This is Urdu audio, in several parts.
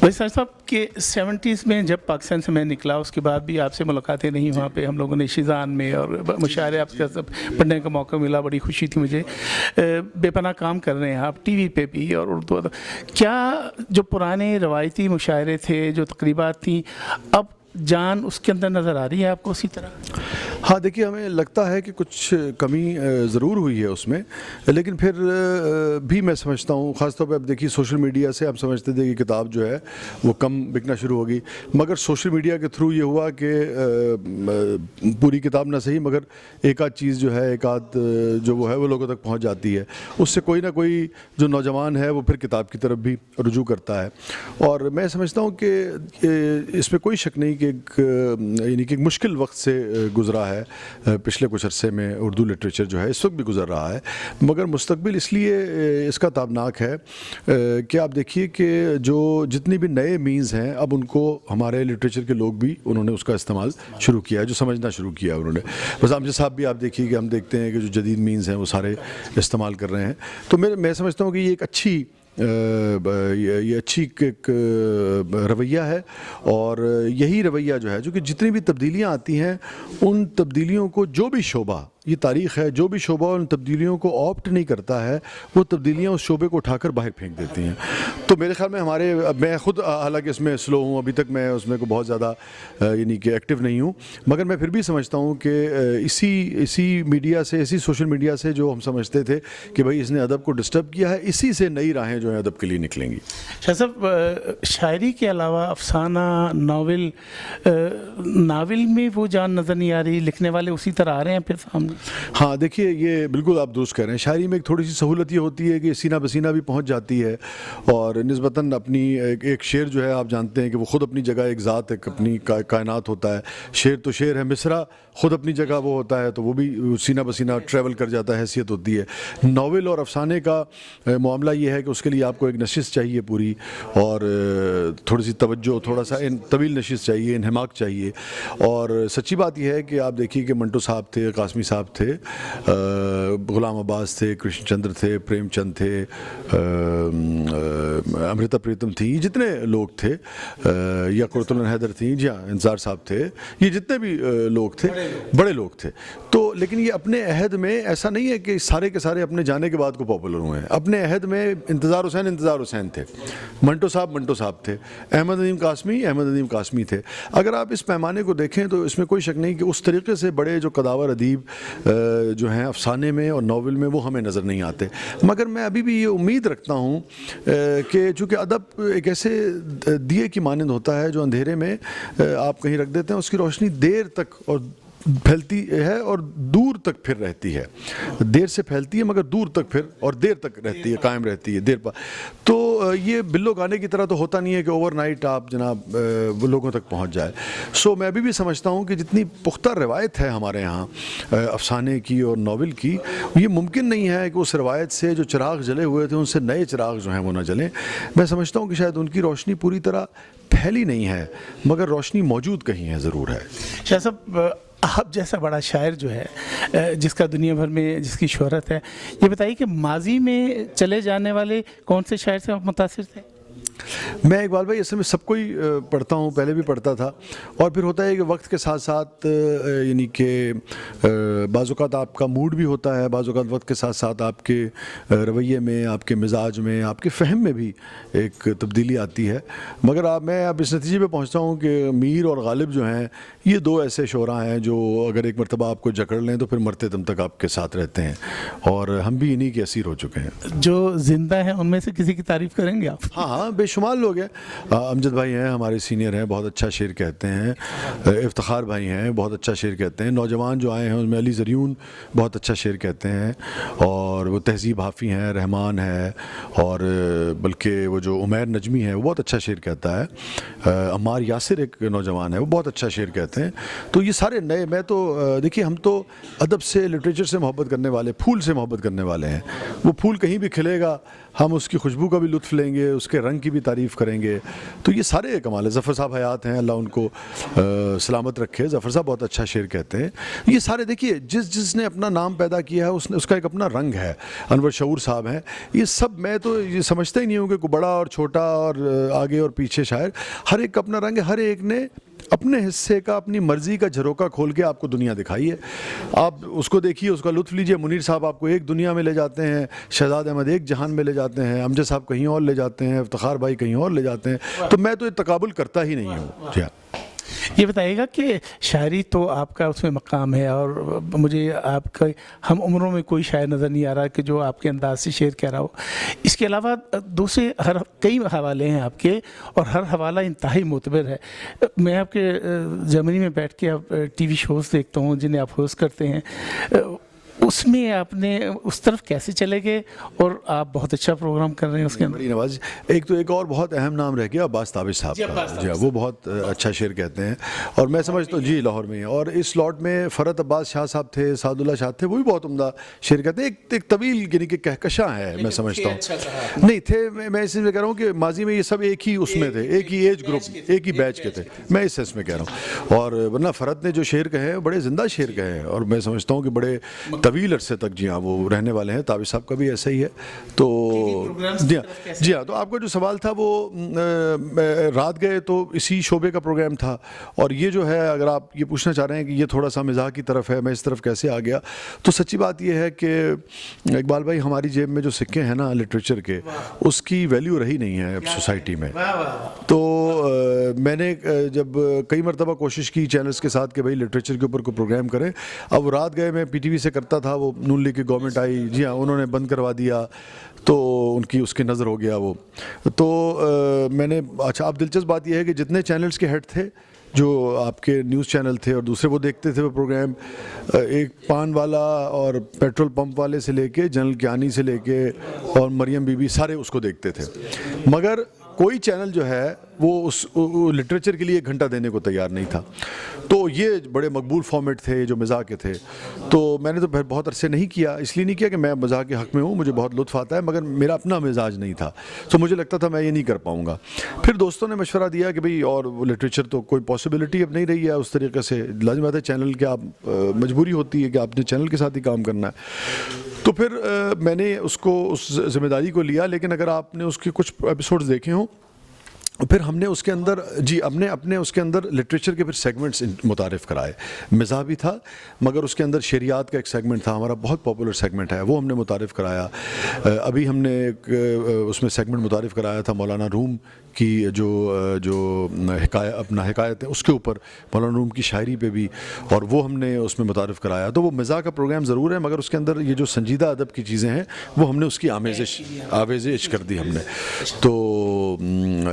ویسے سر صاحب کہ 70s میں جب پاکستان سے میں نکلا اس کے بعد بھی آپ سے ملاقاتیں نہیں، وہاں پہ ہم لوگوں نے شیزان میں اور مشاعرے آپ کے سب پڑھنے کا موقع ملا، بڑی خوشی تھی مجھے. بے پناہ کام کر رہے ہیں آپ ٹی وی پہ بھی اور اردو. کیا جو پرانے روایتی مشاعرے تھے، جو تقریبات تھیں، اب جان اس کے اندر نظر آ رہی ہے آپ کو اسی طرح؟ ہاں دیکھیے، ہمیں لگتا ہے کہ کچھ کمی ضرور ہوئی ہے اس میں، لیکن پھر بھی میں سمجھتا ہوں، خاص طور پہ اب دیکھیے سوشل میڈیا سے ہم سمجھتے تھے کہ کتاب جو ہے وہ کم بکنا شروع ہوگی، مگر سوشل میڈیا کے تھرو یہ ہوا کہ پوری کتاب نہ صحیح مگر ایک آدھ چیز جو ہے، ایک آدھ جو وہ ہے وہ لوگوں تک پہنچ جاتی ہے. اس سے کوئی نہ کوئی جو نوجوان ہے وہ پھر کتاب کی طرف بھی رجوع کرتا ہے. اور میں سمجھتا ہوں کہ اس میں کوئی شک نہیں کہ یعنی کہ ایک مشکل وقت سے گزرا ہے پچھلے کچھ عرصے میں اردو لٹریچر جو ہے، اس وقت بھی گزر رہا ہے، مگر مستقبل اس لیے اس کا تابناک ہے کہ آپ دیکھیے کہ جو جتنی بھی نئے مینز ہیں اب ان کو ہمارے لٹریچر کے لوگ بھی انہوں نے اس کا استعمال شروع کیا ہے، جو سمجھنا شروع کیا انہوں نے. بس امجد صاحب بھی آپ دیکھیے کہ ہم دیکھتے ہیں کہ جو جدید مینز ہیں وہ سارے استعمال کر رہے ہیں. تو میں سمجھتا ہوں کہ یہ ایک اچھی ایک رویہ ہے، اور یہی رویہ جو ہے جو کہ جتنی بھی تبدیلیاں آتی ہیں ان تبدیلیوں کو جو بھی شعبہ، یہ تاریخ ہے، جو بھی شعبہ ان تبدیلیوں کو آپٹ نہیں کرتا ہے وہ تبدیلیاں اس شعبے کو اٹھا کر باہر پھینک دیتی ہیں. تو میرے خیال میں میں خود حالانکہ اس میں سلو ہوں، ابھی تک میں اس میں کو بہت زیادہ یعنی کہ ایکٹیو نہیں ہوں، مگر میں پھر بھی سمجھتا ہوں کہ اسی میڈیا سے، اسی سوشل میڈیا سے جو ہم سمجھتے تھے کہ بھائی اس نے ادب کو ڈسٹرب کیا ہے، اسی سے نئی راہیں جو ہیں ادب کے لیے نکلیں گی. شاہ صاحب، شاعری کے علاوہ افسانہ، ناول میں وہ جان نظر نہیں آ رہی، لکھنے والے اسی طرح آ رہے ہیں پھر سامنے؟ ہاں دیکھیے، یہ بالکل آپ درست کہہ رہے ہیں. شاعری میں ایک تھوڑی سی سہولت یہ ہوتی ہے کہ سینہ بسینہ بھی پہنچ جاتی ہے، اور نسبتاً اپنی ایک شعر جو ہے آپ جانتے ہیں کہ وہ خود اپنی جگہ ایک ذات، ایک اپنی کائنات ہوتا ہے. شعر تو شعر ہے، مصرع خود اپنی جگہ وہ ہوتا ہے، تو وہ بھی سینہ بسینہ ٹریول کر جاتا ہے، حیثیت ہوتی ہے. ناول اور افسانے کا معاملہ یہ ہے کہ اس کے لیے آپ کو ایک نشست چاہیے پوری، اور تھوڑی سی توجہ، تھوڑا سا طویل نشست چاہیے، انہماک چاہیے. اور سچی بات یہ ہے کہ آپ دیکھیے کہ منٹو صاحب تھے، قاسمی صاحب تھے، غلام عباس تھے، کرشن چندر تھے، پریم چند تھے، امرتا پریتم تھیں، یہ جتنے لوگ تھے، یا قرۃ اللہ حیدر تھیں، جی ہاں، انتظار صاحب تھے، یہ جتنے بھی لوگ تھے، بڑے لوگ تھے. تو لیکن یہ اپنے عہد میں ایسا نہیں ہے کہ سارے کے سارے اپنے جانے کے بعد کو پاپولر ہوئے ہیں. اپنے عہد میں انتظار حسین تھے، منٹو صاحب تھے، احمد ندیم قاسمی تھے. اگر آپ اس پیمانے کو دیکھیں تو اس میں کوئی شک نہیں کہ اس طریقے سے بڑے جو قداور ادیب جو ہیں افسانے میں اور ناول میں وہ ہمیں نظر نہیں آتے. مگر میں ابھی بھی یہ امید رکھتا ہوں کہ چونکہ ادب ایک ایسے دیے کی مانند ہوتا ہے جو اندھیرے میں آپ کہیں رکھ دیتے ہیں، اس کی روشنی دیر تک اور پھیلتی ہے اور دور تک پھر رہتی ہے. دیر سے پھیلتی ہے مگر دور تک پھر اور دیر تک رہتی ہے، قائم رہتی ہے دیر پر. تو یہ بلو گانے کی طرح تو ہوتا نہیں ہے کہ اوور نائٹ آپ جناب وہ لوگوں تک پہنچ جائے. سو میں ابھی بھی سمجھتا ہوں کہ جتنی پختہ روایت ہے ہمارے ہاں افسانے کی اور ناول کی، یہ ممکن نہیں ہے کہ اس روایت سے جو چراغ جلے ہوئے تھے ان سے نئے چراغ جو ہیں وہ نہ جلیں. میں سمجھتا ہوں کہ شاید ان کی روشنی پوری طرح پھیلی نہیں ہے، مگر روشنی موجود کہیں ہے، ضرور ہے. شاہ صاحب، آپ جیسا بڑا شاعر جو ہے جس کا دنیا بھر میں جس کی شہرت ہے، یہ بتائیے کہ ماضی میں چلے جانے والے کون سے شاعر سے آپ متاثر تھے؟ میں اقبال بھائی اصل میں سب کو ہی پڑھتا ہوں، پہلے بھی پڑھتا تھا، اور پھر ہوتا ہے کہ وقت کے ساتھ ساتھ یعنی کہ بعض اوقات آپ کا موڈ بھی ہوتا ہے، بعض اوقات وقت کے ساتھ ساتھ آپ کے رویے میں، آپ کے مزاج میں، آپ کے فہم میں بھی ایک تبدیلی آتی ہے. مگر میں اب اس نتیجے پہ پہنچتا ہوں کہ میر اور غالب جو ہیں یہ دو ایسے شعراء ہیں جو اگر ایک مرتبہ آپ کو جکڑ لیں تو پھر مرتے دم تک آپ کے ساتھ رہتے ہیں، اور ہم بھی انہی کے اسیر ہو چکے ہیں. جو زندہ ہیں ان میں سے کسی کی تعریف کریں گے آپ؟ ہاں بے شمار لوگ ہیں. امجد بھائی ہیں، ہمارے سینئر ہیں، بہت اچھا شعر کہتے ہیں. افتخار بھائی ہیں، بہت اچھا شعر کہتے ہیں. نوجوان جو آئے ہیں ان میں علی زریون بہت اچھا شعر کہتے ہیں، اور وہ تہذیب حافی ہیں، رحمان ہے، اور بلکہ وہ جو عمیر نجمی ہے وہ بہت اچھا شعر کہتا ہے. عمار یاسر ایک نوجوان ہے، وہ بہت اچھا شعر کہتے ہیں. تو یہ سارے نئے، میں تو دیکھیے ہم تو ادب سے، لٹریچر سے محبت کرنے والے، پھول سے محبت کرنے والے ہیں. وہ پھول کہیں بھی کھلے گا، ہم اس کی خوشبو کا بھی لطف لیں گے، اس کے رنگ کی بھی تعریف کریں گے. تو یہ سارے کمال ہے. ظفر صاحب حیات ہیں، اللہ ان کو سلامت رکھے. ظفر صاحب بہت اچھا شعر کہتے ہیں. یہ سارے دیکھیے جس نے اپنا نام پیدا کیا ہے اس کا ایک اپنا رنگ ہے. ہے, انور شعور صاحب ہیں, یہ سب میں تو یہ سمجھتا ہی نہیں ہوں کہ کوئی بڑا اور چھوٹا اور آگے اور پیچھے شاعر, ہر ایک کا اپنا رنگ ہے, ہر ایک نے اپنے حصے کا اپنی مرضی کا جھروکا کھول کے آپ کو دنیا دکھائی ہے. آپ اس کو دیکھیے, اس کا لطف لیجیے. منیر صاحب آپ کو ایک دنیا میں لے جاتے ہیں, شہزاد احمد ایک جہان میں لے جاتے ہیں, امجد صاحب کہیں اور لے جاتے ہیں, افتخار بھائی کہیں اور لے جاتے ہیں. تو میں تو یہ تقابل کرتا ہی نہیں ہوں. جی ہاں. یہ بتائیے گا کہ شاعری تو آپ کا اس میں مقام ہے, اور مجھے آپ کا ہم عمروں میں کوئی شاعر نظر نہیں آ رہا کہ جو آپ کے انداز سے شعر کہہ رہا ہو. اس کے علاوہ دوسرے کئی حوالے ہیں آپ کے, اور ہر حوالہ انتہائی معتبر ہے. میں آپ کے جرمنی میں بیٹھ کے آپ ٹی وی شوز دیکھتا ہوں جنہیں آپ ہوسٹ کرتے ہیں, اس میں آپ نے اس طرف کیسے چلے گئے, اور آپ بہت اچھا پروگرام کر رہے ہیں اس کے اندر. بڑی نواز. ایک اور بہت اہم نام رہ گیا عباس تابش صاحب کا. جی وہ بہت اچھا شعر کہتے ہیں, اور میں سمجھتا ہوں جی لاہور میں, اور اس لاٹ میں فرحت عباس شاہ صاحب تھے, سعد اللہ شاہ تھے, وہ بھی بہت عمدہ شعر کہتے ہیں. ایک طویل یعنی کہ کہکشاں ہے, میں سمجھتا ہوں. نہیں تھے, میں اس میں کہہ رہا ہوں کہ ماضی میں یہ سب ایک ہی اس میں تھے, ایک ہی ایج گروپ, ایک ہی بیچ کے تھے, میں اس سینس میں کہہ رہا ہوں. اور ورنہ فرحت نے جو شعر کہے ہیں بڑے زندہ شعر کہے ہیں, اور میں سمجھتا ہوں کہ بڑے طویل عرصے تک جی ہاں وہ رہنے والے ہیں. تابش صاحب کا بھی ایسا ہی ہے. تو جی ہاں, تو آپ کا جو سوال تھا وہ رات گئے تو اسی شعبے کا پروگرام تھا, اور یہ جو ہے اگر آپ یہ پوچھنا چاہ رہے ہیں کہ یہ تھوڑا سا مزاح کی طرف ہے, میں اس طرف کیسے آ گیا, تو سچی بات یہ ہے کہ اقبال بھائی ہماری جیب میں جو سکے ہیں نا لٹریچر کے, اس کی ویلیو رہی نہیں ہے سوسائٹی میں. تو میں نے جب کئی مرتبہ کوشش کی چینلز کے ساتھ کہ بھائی لٹریچر کے اوپر کوئی پروگرام کریں. اب رات گئے میں پی ٹی وی سے کرتا تھا, وہ نون لیگ کی گورنمنٹ آئی, جی ہاں انہوں نے بند کروا دیا, تو ان کی اس کے نظر ہو گیا وہ. تو میں نے اچھا, اب دلچسپ بات یہ ہے کہ جتنے چینلز کے ہیڈ تھے جو آپ کے نیوز چینل تھے اور دوسرے وہ دیکھتے تھے وہ پروگرام, ایک پان والا اور پیٹرول پمپ والے سے لے کے جنرل کیانی سے لے کے اور مریم بی بی سارے اس کو دیکھتے تھے. مگر کوئی چینل جو ہے وہ اس لٹریچر کے لیے 1 گھنٹہ دینے کو تیار نہیں تھا. تو یہ بڑے مقبول فارمیٹ تھے جو مزاح کے تھے. تو میں نے تو پھر بہت عرصے نہیں کیا, اس لیے نہیں کیا کہ میں مزاح کے حق میں ہوں, مجھے بہت لطف آتا ہے, مگر میرا اپنا مزاج نہیں تھا, تو مجھے لگتا تھا میں یہ نہیں کر پاؤں گا. پھر دوستوں نے مشورہ دیا کہ بھئی اور وہ لٹریچر تو کوئی پاسبلٹی اب نہیں رہی ہے اس طریقے سے, لازم بات ہے چینل کے آپ مجبوری ہوتی ہے کہ آپ نے چینل کے ساتھ ہی کام کرنا ہے. تو پھر میں نے اس کو اس ذمہ داری کو لیا. لیکن اگر آپ نے اس کے کچھ ایپیسوڈز دیکھے ہوں, پھر ہم نے اس کے اندر جی اپنے اس کے اندر لٹریچر کے پھر سیگمنٹس متعارف کرائے. مزاح بھی تھا, مگر اس کے اندر شعریات کا ایک سیگمنٹ تھا, ہمارا بہت پاپولر سیگمنٹ ہے, وہ ہم نے متعارف کرایا. ابھی ہم نے اس میں سیگمنٹ متعارف کرایا تھا مولانا روم کی جو حکایت ہے اس کے اوپر, مولانا روم کی شاعری پہ بھی, اور وہ ہم نے اس میں متعارف کرایا. تو وہ مزاح کا پروگرام ضرور ہے, مگر اس کے اندر یہ جو سنجیدہ ادب کی چیزیں ہیں وہ ہم نے اس کی آمیزش کر دی ہم نے. تو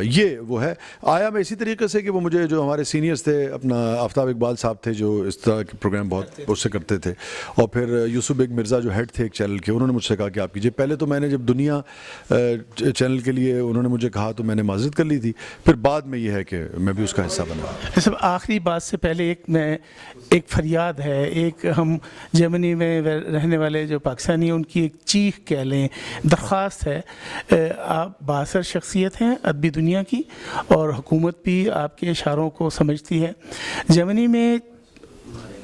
یہ وہ ہے. آیا میں اسی طریقے سے کہ وہ مجھے جو ہمارے سینئرز تھے, اپنا آفتاب اقبال صاحب تھے جو اس طرح کے پروگرام بہت اس سے کرتے تھے, اور پھر یوسف بیگ مرزا جو ہیڈ تھے ایک چینل کے, انہوں نے مجھ سے کہا کہ آپ کیجیے. پہلے تو میں نے جب دنیا چینل کے لیے انہوں نے مجھے کہا تو میں نے معذرت کر لی تھی, پھر بعد میں یہ ہے کہ میں بھی اس کا حصہ بنا. سب آخری بات سے پہلے ایک فریاد ہے, ایک ہم جرمنی میں رہنے والے جو پاکستانی ہیں ان کی ایک چیخ کہہ لیں, درخواست ہے. آپ بااثر شخصیت ہیں ادبی دنیا کی, اور حکومت بھی آپ کے اشاروں کو سمجھتی ہے. جرمنی میں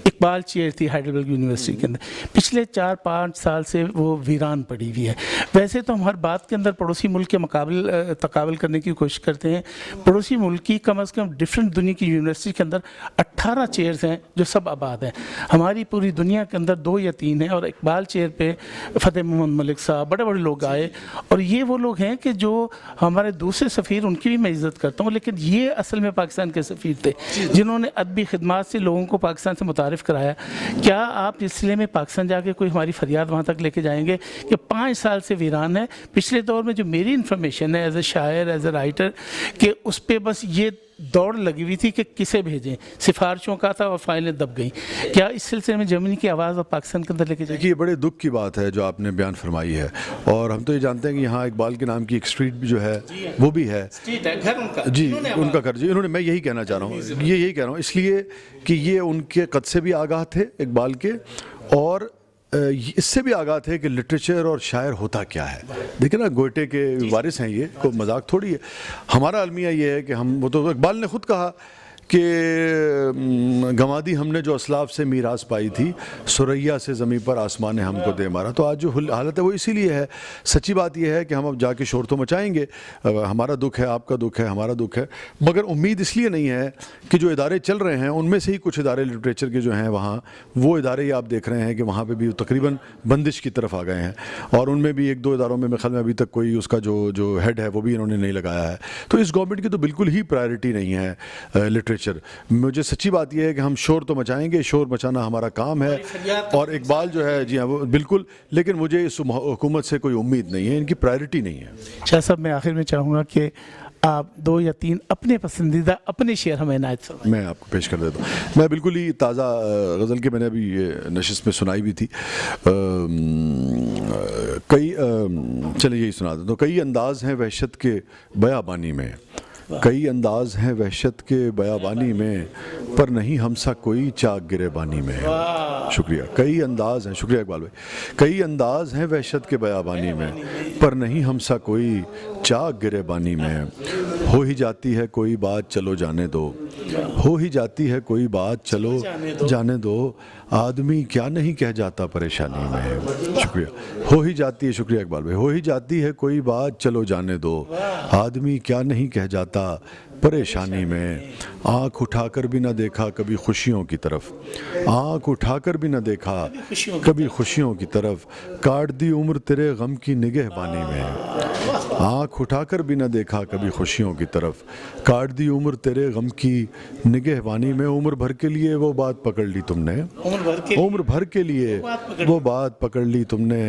اقبال چیئر تھی ہائیڈلبرگ یونیورسٹی کے اندر, پچھلے 4-5 سال سے وہ ویران پڑی ہوئی ہے. ویسے تو ہم ہر بات کے اندر پڑوسی ملک کے تقابل کرنے کی کوشش کرتے ہیں. پڑوسی ملک کی کم از کم ڈفرینٹ دنیا کی یونیورسٹی کے اندر 18 چیئرز ہیں جو سب آباد ہیں. ہماری پوری دنیا کے اندر 2 یا 3 ہیں, اور اقبال چیئر پہ فتح محمد ملک صاحب, بڑے بڑے لوگ آئے, اور یہ وہ لوگ ہیں کہ جو ہمارے دوسرے سفیر, ان کی بھی میں عزت کرتا ہوں, لیکن یہ اصل میں پاکستان کے سفیر تھے جنہوں نے ادبی خدمات سے لوگوں کو پاکستان سے متعارف کرایا. کیا آپ اس سلسلے میں پاکستان جا کے کوئی ہماری فریاد وہاں تک لے کے جائیں گے کہ 5 سال سے ویران ہے؟ پچھلے دور میں جو میری انفارمیشن ہے ایز اے شاعر, ایز اے رائٹر, کہ اس پہ بس یہ دوڑ لگی ہوئی تھی کہ کسے بھیجیں, سفارشوں کا تھا اور فائلیں دب گئیں. کیا اس سلسلے میں جرمنی کی آواز آپ پاکستان کے اندر لے کے جائیں؟ دیکھیے, بڑے دکھ کی بات ہے جو آپ نے بیان فرمائی ہے, اور ہم تو یہ جانتے ہیں کہ یہاں اقبال کے نام کی ایک اسٹریٹ بھی جو ہے وہ بھی ہے, جی ان کا گھر, جی انہوں نے, میں یہی کہنا چاہ رہا ہوں, یہی کہہ رہا ہوں, اس لیے کہ یہ ان کے قد سے بھی آگاہ تھے اقبال کے, اور اس سے بھی آگاہ تھے کہ لٹریچر اور شاعر ہوتا کیا ہے. دیکھیں نا, گوئٹے کے وارث ہیں, یہ کوئی مذاق تھوڑی ہے. ہمارا المیہ یہ ہے کہ ہم, وہ تو اقبال نے خود کہا کہ گنوا دی ہم نے جو اسلاف سے میراث پائی تھی، سریا سے زمین پر آسمان نے ہم کو دے مارا۔ تو آج جو حالت ہے وہ اسی لیے ہے۔ سچی بات یہ ہے کہ ہم اب جا کے شور تو مچائیں گے، ہمارا دکھ ہے، آپ کا دکھ ہے، ہمارا دکھ ہے، مگر امید اس لیے نہیں ہے کہ جو ادارے چل رہے ہیں ان میں سے ہی کچھ ادارے لٹریچر کے جو ہیں وہاں، وہ ادارے ہی آپ دیکھ رہے ہیں کہ وہاں پہ بھی تقریباً بندش کی طرف آ گئے ہیں، اور ان میں بھی ایک دو اداروں میں میرے خیال میں ابھی تک کوئی اس کا جو ہیڈ ہے وہ بھی انہوں نے نہیں لگایا ہے۔ تو اس گورنمنٹ کی تو بالکل ہی پرائرٹی نہیں ہے لٹریچر۔ مجھے سچی بات یہ ہے کہ ہم شور تو مچائیں گے، شور مچانا ہمارا کام ہے، اور اقبال جو ہے جی ہاں وہ بالکل، لیکن مجھے اس حکومت سے کوئی امید نہیں ہے، ان کی پرائرٹی نہیں ہے۔ شاہ صاحب میں آخر میں چاہوں گا کہ آپ 2 یا 3 اپنے پسندیدہ اپنے شعر ہمیں عنایت فرمائیں۔ میں آپ کو پیش کر دیتا ہوں۔ میں بالکل ہی تازہ غزل کے میں نے ابھی یہ نشست میں سنائی بھی تھی، کئی چلیے یہی سنا دیتا ہوں۔ کئی انداز ہیں وحشت کے بیابانی میں، کئی انداز ہیں وحشت کے بیابانی میں، پر نہیں ہم سا کوئی چاک گریبانی میں۔ شکریہ۔ کئی انداز ہیں، شکریہ اقبال بھائی، کئی انداز ہیں وحشت کے بیابانی میں، پر نہیں ہم سا کوئی چاک گریبانی میں۔ ہو ہی جاتی ہے کوئی بات چلو جانے دو، ہو ہی جاتی ہے کوئی بات چلو جانے دو، آدمی کیا نہیں کہہ جاتا پریشانی میں۔ شکریہ۔ ہو ہی جاتی ہے، شکریہ اقبال بھائی، ہو ہی جاتی ہے کوئی بات چلو جانے دو، آدمی کیا نہیں کہہ جاتا پریشانی میں۔ آنکھ اٹھا کر بھی نہ دیکھا کبھی خوشیوں کی طرف، آنکھ اٹھا کر بھی نہ دیکھا کبھی خوشیوں کی طرف، کاٹ دی عمر تیرے غم کی نگہبانی میں۔ آنکھ اٹھا کر بھی نہ دیکھا کبھی خوشیوں کی طرف، کاٹ دی عمر تیرے غم کی نگہبانی میں۔ عمر بھر کے لیے وہ بات پکڑ لی تم نے، عمر بھر کے لیے وہ بات پکڑ لی تم نے،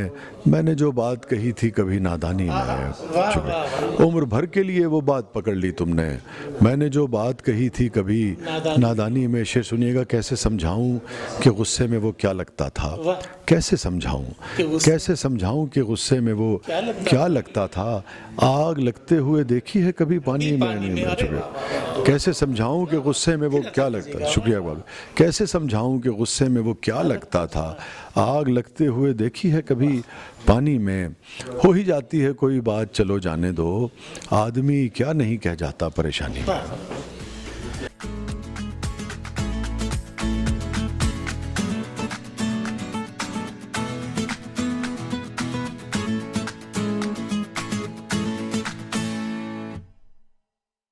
میں نے جو بات کہی تھی کبھی نادانی میں۔ شکریہ۔ عمر بھر کے لیے وہ بات پکڑ لی تم نے، میں نے جو بات کہی تھی کبھی نادانی میں۔ شعر سنیے گا۔ کیسے سمجھاؤں کہ غصے میں وہ کیا لگتا تھا، کیسے سمجھاؤں، کیسے سمجھاؤں کہ غصے میں وہ کیا لگتا تھا، آگ لگتے ہوئے دیکھی ہے کبھی پانی میں نہیں۔ کیسے سمجھاؤں کہ غصے میں وہ کیا لگتا ہے، شکریہ بابا، کیسے سمجھاؤں کہ غصے میں وہ کیا لگتا تھا، آگ لگتے ہوئے دیکھی ہے کبھی پانی میں۔ ہو ہی جاتی ہے کوئی بات چلو جانے دو، آدمی کیا نہیں کہہ جاتا پریشانی میں۔